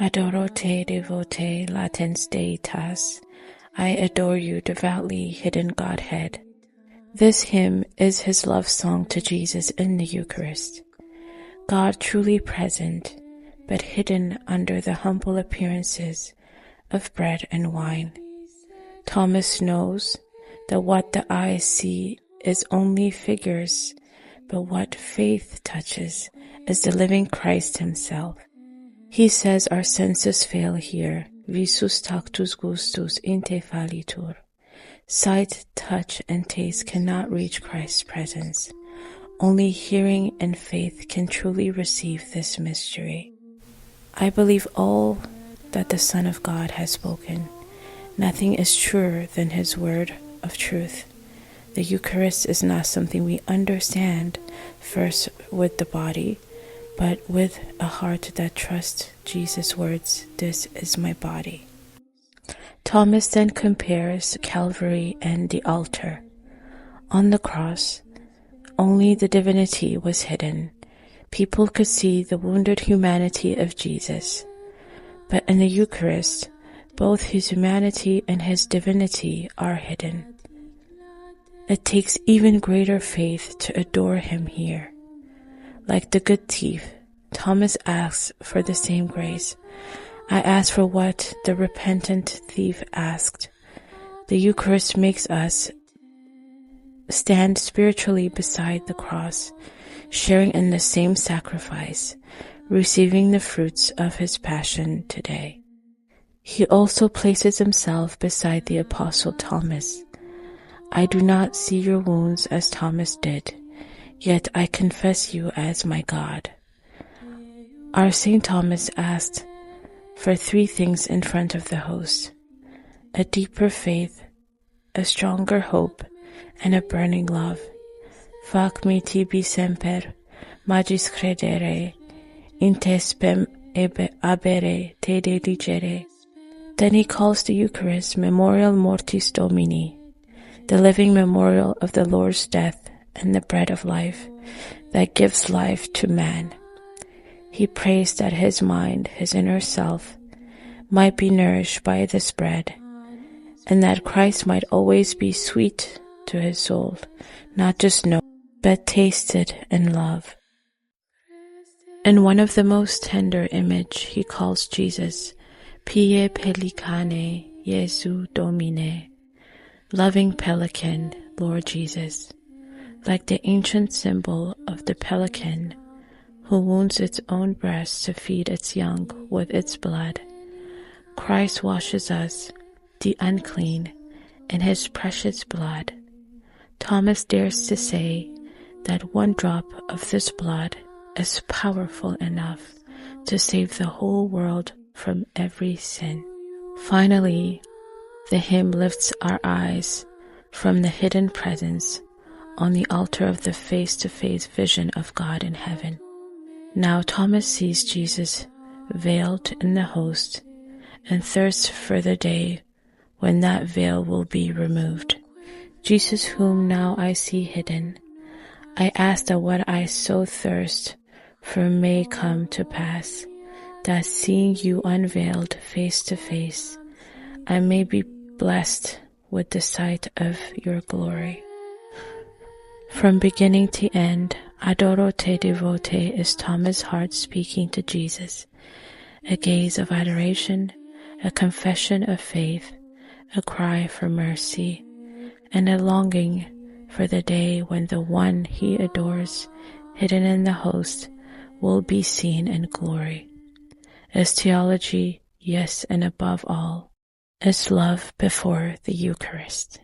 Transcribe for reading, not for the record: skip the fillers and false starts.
Adoro te, Devote, latens deitas. I adore you, devoutly hidden Godhead. This hymn is his love song to Jesus in the Eucharist. God truly present, but hidden under the humble appearances of bread and wine. Thomas knows that what the eyes see is only figures, but what faith touches is the living Christ himself. He says our senses fail here, visus tactus gustus inte fallitur. Sight, touch, and taste cannot reach Christ's presence. Only hearing and faith can truly receive this mystery. I believe all that the Son of God has spoken. Nothing is truer than his word of truth. The Eucharist is not something we understand first with the body, but with a heart that trusts Jesus' words, "This is my body." Thomas then compares Calvary and the altar. On the cross, only the divinity was hidden. People could see the wounded humanity of Jesus. But in the Eucharist, both his humanity and his divinity are hidden. It takes even greater faith to adore him here. Like the good thief, Thomas asks for the same grace. I ask for what the repentant thief asked. The Eucharist makes us stand spiritually beside the cross, sharing in the same sacrifice, receiving the fruits of his passion today. He also places himself beside the Apostle Thomas. I do not see your wounds as Thomas did, yet I confess you as my God. Our Saint Thomas asked for three things in front of the host: a deeper faith, a stronger hope, and a burning love. Fac me tibi semper, magis credere, in te spem abere te deligere. Then he calls the Eucharist Memorial Mortis Domini, the living memorial of the Lord's death and the bread of life that gives life to man. He prays that his mind, his inner self, might be nourished by this bread, and that Christ might always be sweet to his soul, not just known, but tasted and loved. In one of the most tender image, he calls Jesus, Pie Pelicane, Jesu Domine, loving pelican, Lord Jesus, like the ancient symbol of the pelican who wounds its own breast to feed its young with its blood. Christ washes us, the unclean, in his precious blood. Thomas dares to say that one drop of this blood is powerful enough to save the whole world from every sin. Finally, the hymn lifts our eyes from the hidden presence on the altar of the face-to-face vision of God in heaven. Now Thomas sees Jesus veiled in the host and thirsts for the day when that veil will be removed. Jesus, whom now I see hidden, I ask that what I so thirst for may come to pass, that seeing you unveiled face to face, I may be blessed with the sight of your glory. From beginning to end, Adoro te, Devote is Thomas' heart speaking to Jesus, a gaze of adoration, a confession of faith, a cry for mercy, and a longing for the day when the one he adores, hidden in the host, will be seen in glory. As theology, yes, and above all, is love before the Eucharist.